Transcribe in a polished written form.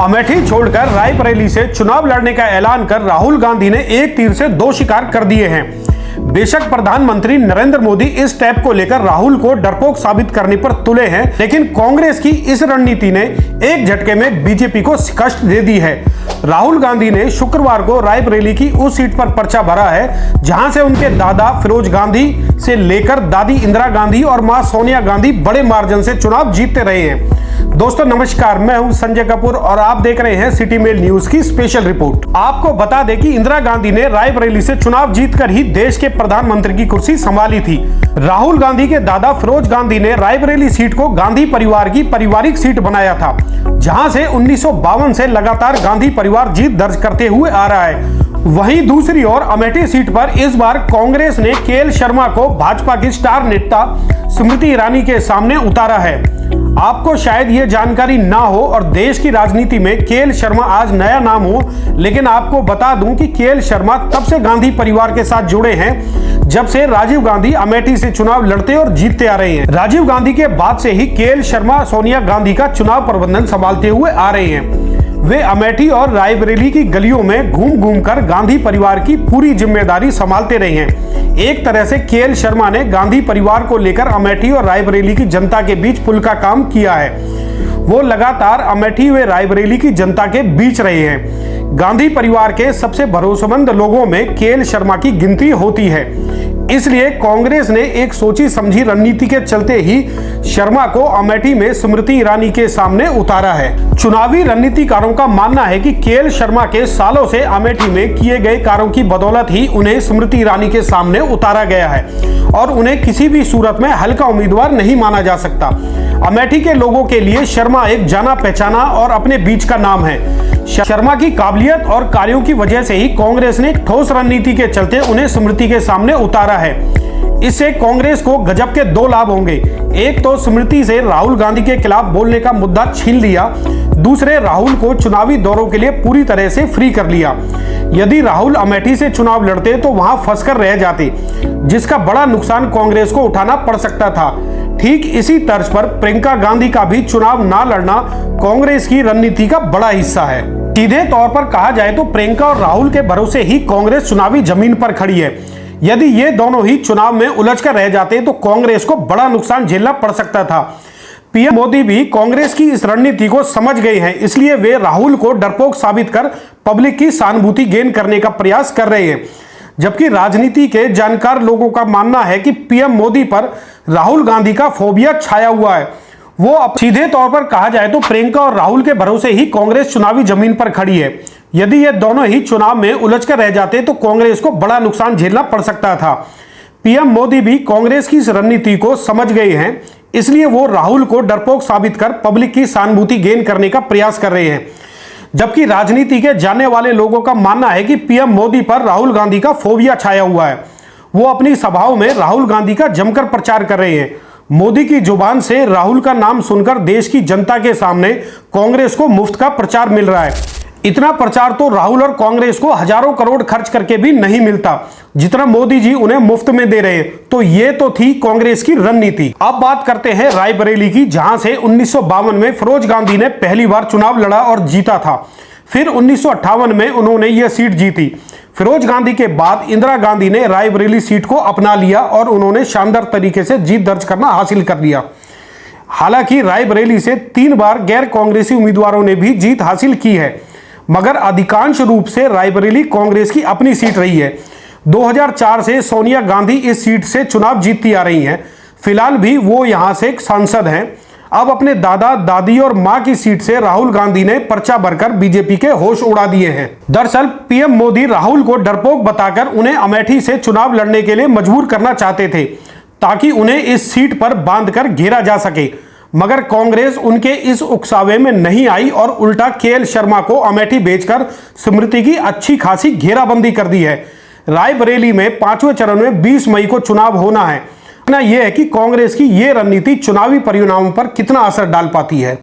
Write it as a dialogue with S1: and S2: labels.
S1: अमेठी छोड़कर रायबरेली से चुनाव लड़ने का ऐलान कर राहुल गांधी ने एक तीर से दो शिकार कर दिए हैं। बेशक प्रधानमंत्री नरेंद्र मोदी इस स्टेप को लेकर राहुल को डरपोक साबित करने पर तुले हैं, लेकिन कांग्रेस की इस रणनीति ने एक झटके में बीजेपी को शिकस्त दे दी है। राहुल गांधी ने शुक्रवार को रायबरेली की उस सीट पर पर्चा भरा है जहां से उनके दादा फिरोज गांधी से लेकर दादी इंदिरा गांधी और मां सोनिया गांधी बड़े मार्जिन से चुनाव जीतते रहे हैं। दोस्तों नमस्कार, मैं हूं संजय कपूर और आप देख रहे हैं सिटी मेल न्यूज की स्पेशल रिपोर्ट। आपको बता दें कि इंदिरा गांधी ने रायबरेली से चुनाव जीतकर ही देश के प्रधानमंत्री की कुर्सी संभाली थी। राहुल गांधी के दादा फिरोज गांधी ने रायबरेली सीट को गांधी परिवार की पारिवारिक सीट बनाया था, जहां से 1952 से लगातार गांधी परिवार जीत दर्ज करते हुए आ रहा है। वहीं दूसरी ओर अमेठी सीट पर इस बार कांग्रेस ने केएल शर्मा को भाजपा की स्टार नेता स्मृति ईरानी के सामने उतारा है। आपको शायद ये जानकारी ना हो और देश की राजनीति में केएल शर्मा आज नया नाम हो, लेकिन आपको बता दूं कि केएल शर्मा तब से गांधी परिवार के साथ जुड़े हैं जब से राजीव गांधी अमेठी से चुनाव लड़ते और जीतते आ रहे हैं। राजीव गांधी के बाद से ही केएल शर्मा सोनिया गांधी का चुनाव प्रबंधन संभालते हुए आ रहे हैं। वे अमेठी और रायबरेली की गलियों में घूम घूम कर गांधी परिवार की पूरी जिम्मेदारी संभालते रहे हैं। एक तरह से केएल शर्मा ने गांधी परिवार को लेकर अमेठी और रायबरेली की जनता के बीच पुल का काम किया है। वो लगातार अमेठी व रायबरेली की जनता के बीच रहे हैं। गांधी परिवार के सबसे भरोसेमंद लोगों में केएल शर्मा की गिनती होती है। इसलिए कांग्रेस ने एक सोची समझी रणनीति के चलते ही शर्मा को अमेठी में स्मृति ईरानी के सामने उतारा है। चुनावी रणनीतिकारों का मानना है कि केएल शर्मा के सालों से अमेठी में किए गए कार्यों की बदौलत ही उन्हें स्मृति ईरानी के सामने उतारा गया है और उन्हें किसी भी सूरत में हल्का उम्मीदवार नहीं माना जा सकता। अमेठी के लोगों के लिए शर्मा एक जाना पहचाना और अपने बीच का नाम है। शर्मा की काबिलियत और कार्यों की वजह से ही कांग्रेस ने ठोस रणनीति के चलते उन्हें स्मृति के सामने उतारा है। इससे कांग्रेस को गजब के दो लाभ होंगे। एक तो स्मृति से राहुल गांधी के खिलाफ बोलने का मुद्दा छीन लिया, दूसरे राहुल को चुनावी दौरों के लिए पूरी तरह से फ्री कर लिया। यदि राहुल अमेठी से चुनाव लड़ते तो वहां फंसकर रह जाते, जिसका बड़ा नुकसान कांग्रेस को उठाना पड़ सकता था। ठीक इसी तर्ज पर प्रियंका गांधी का भी चुनाव ना लड़ना कांग्रेस की रणनीति का बड़ा हिस्सा है। सीधे तौर पर कहा जाए तो प्रियंका और राहुल के भरोसे ही कांग्रेस चुनावी जमीन पर खड़ी है। यदि ये दोनों ही चुनाव में उलझकर रह जाते तो कांग्रेस को बड़ा नुकसान झेलना पड़ सकता था। पीएम मोदी भी कांग्रेस की इस रणनीति को समझ गए हैं, इसलिए वे राहुल को डरपोक साबित कर पब्लिक की सहानुभूति गेन करने का प्रयास कर रहे हैं। जबकि राजनीति के जानकार लोगों का मानना है कि पीएम मोदी पर राहुल गांधी का फोबिया छाया हुआ है। वो अब सीधे तौर पर कहा जाए तो प्रियंका और राहुल के भरोसे ही कांग्रेस चुनावी जमीन पर खड़ी है। यदि ये दोनों ही चुनाव में उलझकर रह जाते तो कांग्रेस को बड़ा नुकसान झेलना पड़ सकता था। पीएम मोदी भी कांग्रेस की इस रणनीति को समझ गए हैं, इसलिए वो राहुल को डरपोक साबित कर पब्लिक की सहानुभूति गेन करने का प्रयास कर रहे हैं। जबकि राजनीति के जानने वाले लोगों का मानना है कि पीएम मोदी पर राहुल गांधी का फोबिया छाया हुआ है। वो अपनी सभाओं में राहुल गांधी का जमकर प्रचार कर रहे हैं। मोदी की जुबान से राहुल का नाम सुनकर देश की जनता के सामने कांग्रेस को मुफ्त का प्रचार मिल रहा है। इतना प्रचार तो राहुल और कांग्रेस को हजारों करोड़ खर्च करके भी नहीं मिलता, जितना मोदी जी उन्हें मुफ्त में दे रहे हैं। तो ये तो थी कांग्रेस की रणनीति। अब बात करते हैं रायबरेली की, जहां से 1952 में फिरोज गांधी ने पहली बार चुनाव लड़ा और जीता था। फिर 1958 में उन्होंने यह सीट जीती। फिरोज गांधी के बाद इंदिरा गांधी ने रायबरेली सीट को अपना लिया और उन्होंने शानदार तरीके से जीत दर्ज करना हासिल कर लिया। हालांकि रायबरेली से 3 बार गैर कांग्रेसी उम्मीदवारों ने भी जीत हासिल की है, मगर अधिकांश रूप से रायबरेली कांग्रेस की अपनी सीट रही है। 2004 से सोनिया गांधी इस सीट से चुनाव जीतती आ रही हैं। फिलहाल भी वो यहां से एक सांसद हैं। अब अपने दादा दादी और मां की सीट से राहुल गांधी ने पर्चा भरकर बीजेपी के होश उड़ा दिए हैं। दरअसल पीएम मोदी राहुल को डरपोक बताकर उन्हें अमेठी से चुनाव लड़ने के लिए मजबूर करना चाहते थे, ताकि उन्हें इस सीट पर बांधकर घेरा जा सके। मगर कांग्रेस उनके इस उकसावे में नहीं आई और उल्टा केएल शर्मा को अमेठी भेजकर स्मृति की अच्छी खासी घेराबंदी कर दी है। रायबरेली में 5वें चरण में 20 मई को चुनाव होना है। यह है कि कांग्रेस की यह रणनीति चुनावी परिणामों पर कितना असर डाल पाती है।